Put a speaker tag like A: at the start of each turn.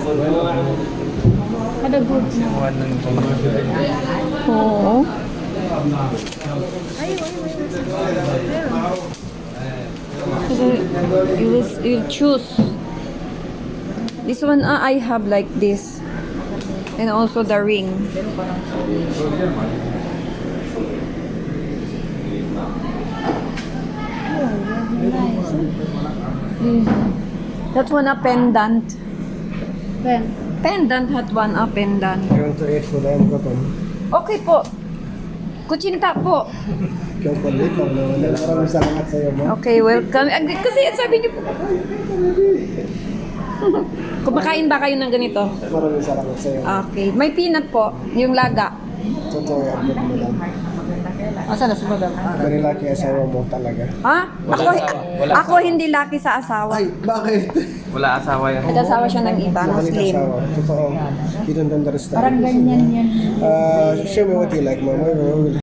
A: Kada good na.
B: Oo. So, you choose. This one I have like this. And also the ring. That one a pendant.
A: Ben.
B: Pendant had one a pendant.
C: You want to eat food and cotton?
B: Okay po. Kuchinta po.
C: Ikaw kulit lang naman. Maraming salamat sa iyo mo.
B: Okay, welcome. Kasi sabi niyo po. Kumakain ba kayo ng ganito?
C: Maraming salamat sa iyo.
B: Okay. May peanut po. Yung laga.
C: Totoo yan, madam.
B: Asa na si madam?
C: Very lucky asawa mo talaga.
B: Ha? Ako hindi lucky sa asawa.
C: Ay, bakit?
D: Wala asawa yan.
B: Nag-asawa siya ng iba,
C: Mahalit
B: Muslim.
C: asawa. Totoo. You don't understand.
A: Parang ganyan yan.
C: Show me what you like, mama.